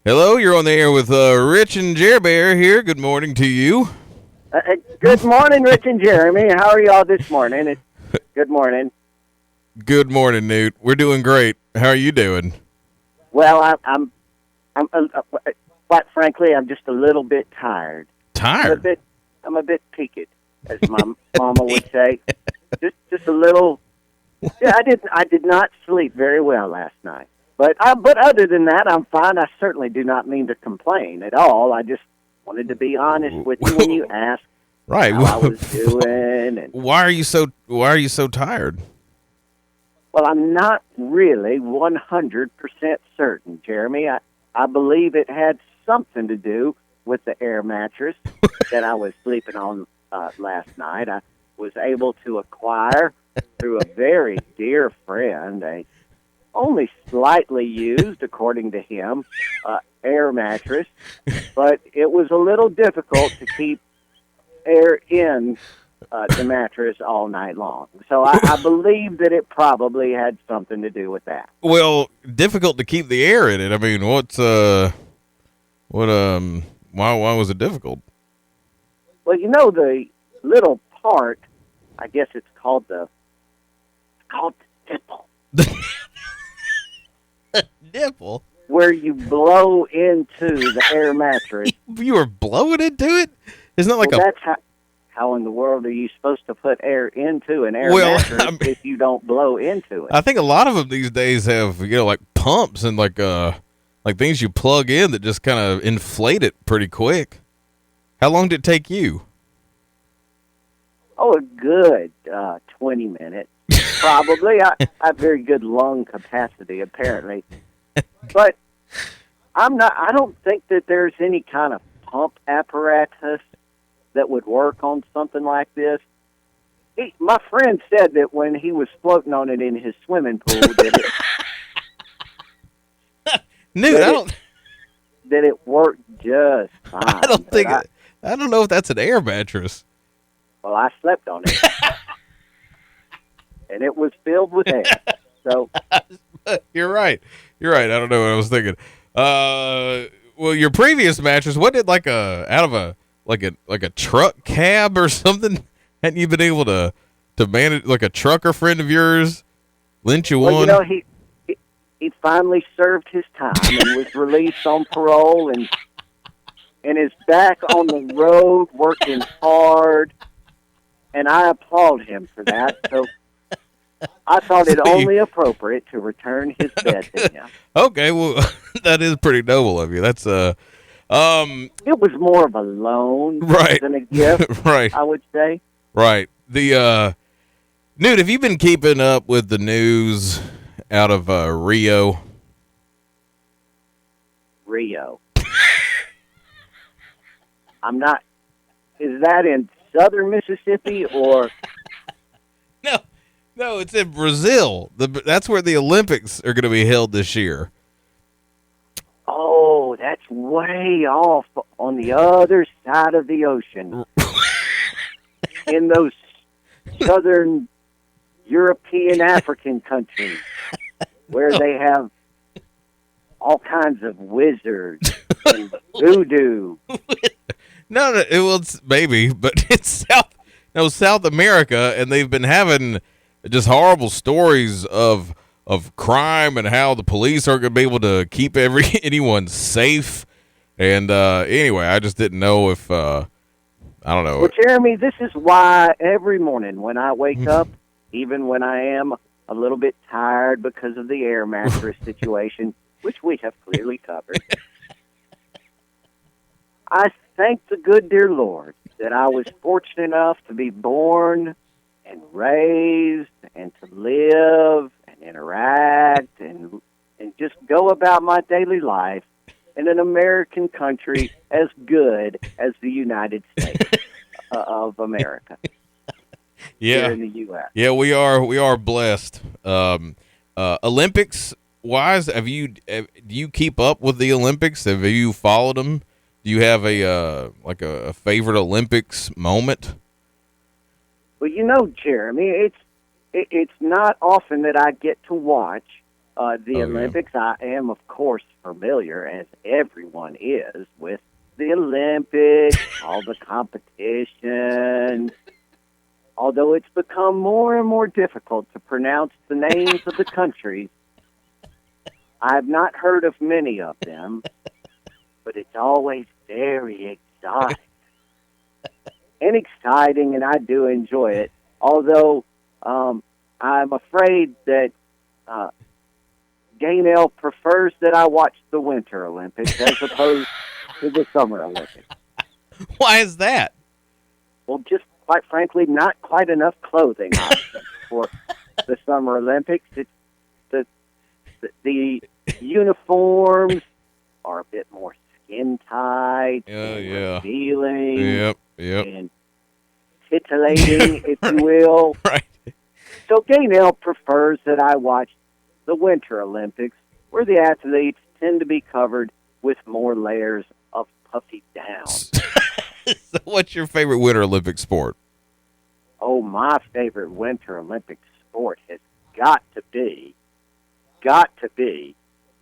Hello, you're on the air with Rich and Jer Bear here. Good morning to you. Good morning, Rich and Jeremy. How are y'all this morning? Good morning. Good morning, Newt. We're doing great. How are you doing? Well, I'm quite frankly, I'm just a little bit tired. Tired? I'm a bit peaked, as my mama would say. Just a little. Yeah, I did not sleep very well last night. But other than that, I'm fine. I certainly do not mean to complain at all. I just wanted to be honest with you when you asked Right. how I was doing. And Why are you so tired? well, I'm not really 100% certain, Jeremy. I believe it had something to do with the air mattress that I was sleeping on last night. I was able to acquire through a very dear friend a only slightly used, according to him, air mattress, but it was a little difficult to keep air in the mattress all night long. So I believe that it probably had something to do with that. Well, difficult to keep the air in it. I mean, why was it difficult? Well, you know, the little part, I guess it's called the nipple, Nipple? where you blow into the air mattress. You were blowing into it? It's not like Well, that's how in the world are you supposed to put air into an air Well, mattress I mean- if you don't blow into it? I think a lot of them these days have, like pumps and like things you plug in that just kind of inflate it pretty quick. How long did it take you? Oh, a good 20 minutes, probably. I have very good lung capacity, apparently. But I don't think that there's any kind of pump apparatus that would work on something like this. My friend said that when he was floating on it in his swimming pool, Newt, that it worked just fine. I don't know if that's an air mattress. Well, I slept on it, and it was filled with air. So You're right. I don't know what I was thinking. Well, your previous mattress, what did like a truck cab or something? Hadn't you been able to manage like a trucker friend of yours lent you well, one? you know, he finally served his time and was released on parole and is back on the road working hard, and I applaud him for that. So I thought it only appropriate to return his bed to him. Okay, well, that is pretty noble of you. That's It was more of a loan Right. than a gift, right, I would say. right. The Newt, have you been keeping up with the news out of Rio? Rio. I'm not. Is that in southern Mississippi or? No, it's in Brazil. That's where the Olympics are going to be held this year. Oh, that's way off on the other side of the ocean. In those southern European African countries where they have all kinds of wizards and voodoo. No, it's maybe, but it's South America, and they've been having just horrible stories of crime and how the police aren't going to be able to keep anyone safe. And anyway, I just didn't know if I don't know. Well, Jeremy, this is why every morning when I wake up, even when I am a little bit tired because of the air mattress situation, which we have clearly covered, I thank the good dear Lord that I was fortunate enough to be born and raised and to live and interact and just go about my daily life in an American country as good as the United States of America. Yeah, Here in the U.S. Yeah, we are blessed. Olympics wise, do you keep up with the Olympics? Have you followed them? Do you have a favorite Olympics moment? Well, you know, Jeremy, it's not often that I get to watch The Olympics, I am, of course, familiar, as everyone is, with the Olympics, all the competitions. Although it's become more and more difficult to pronounce the names of the countries, I have not heard of many of them, but it's always very exotic. And exciting, and I do enjoy it. Although I'm afraid that Gaynell prefers that I watch the Winter Olympics as opposed to the Summer Olympics. Why is that? Well, just quite frankly, not quite enough clothing options for the Summer Olympics. It's the uniforms are a bit more skin tight, revealing, and titillating, if you will. Right. So Gaynell prefers that I watch the Winter Olympics, where the athletes tend to be covered with more layers of puffy down. So what's your favorite Winter Olympic sport? Oh, my favorite Winter Olympic sport has got to be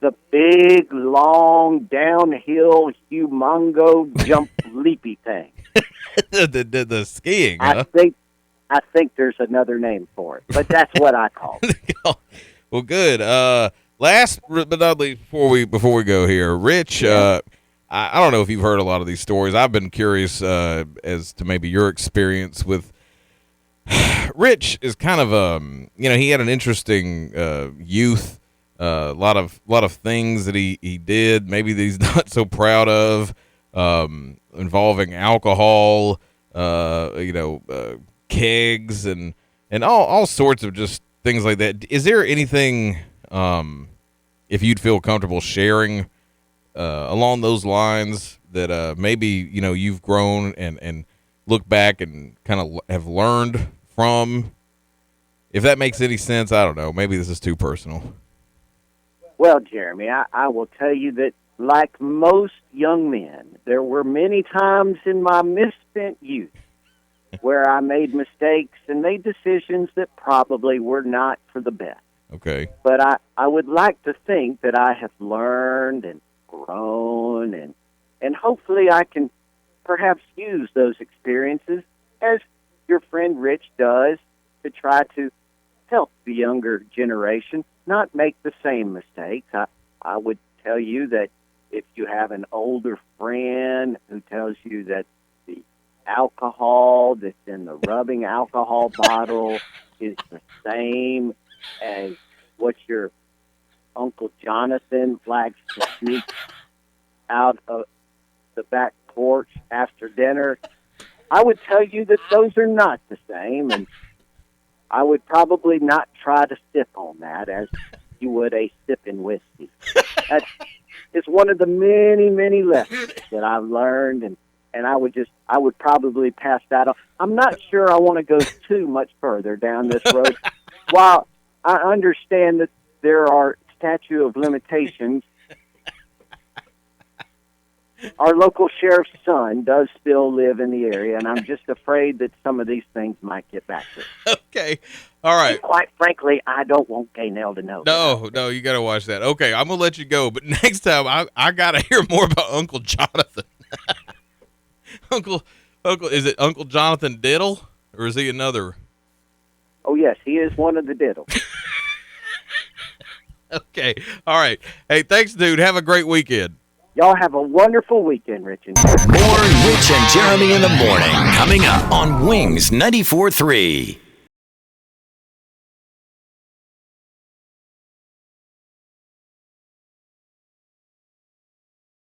the big, long, downhill, humongo jump leapy thing. the skiing, huh? I think there's another name for it, but that's what I call it. Well, good. Last but not least, before we go here, Rich, I don't know if you've heard a lot of these stories. I've been curious as to maybe your experience with Rich is kind of he had an interesting youth, a lot of things that he did, maybe that he's not so proud of, involving alcohol, kegs and all sorts of just things like that. Is there anything, if you'd feel comfortable sharing along those lines that maybe you've grown and look back and kind of have learned from? If that makes any sense, I don't know. Maybe this is too personal. Well, Jeremy, I will tell you that, like most young men, there were many times in my misspent youth where I made mistakes and made decisions that probably were not for the best. Okay. But I would like to think that I have learned and grown, and hopefully I can perhaps use those experiences, as your friend Rich does, to try to help the younger generation not make the same mistakes. I would tell you that if you have an older friend who tells you that the alcohol that's in the rubbing alcohol bottle is the same as what your Uncle Jonathan likes to sneak out of the back porch after dinner, I would tell you that those are not the same, and I would probably not try to sip on that as you would a sipping whiskey. That is one of the many, many lessons that I've learned, and I would probably pass that on. I'm not sure I want to go too much further down this road. While I understand that there are statute of limitations, our local sheriff's son does still live in the area, and I'm just afraid that some of these things might get back to him. Okay. All right. And quite frankly, I don't want Gaynell to know. No, you got to watch that. Okay, I'm going to let you go, but next time I got to hear more about Uncle Jonathan. Uncle, is it Uncle Jonathan Diddle, or is he another? Oh, yes, he is one of the Diddles. Okay. All right. Hey, thanks, dude. Have a great weekend. Y'all have a wonderful weekend, Rich and Jeremy. More Rich and Jeremy in the morning coming up on Wings 94.3.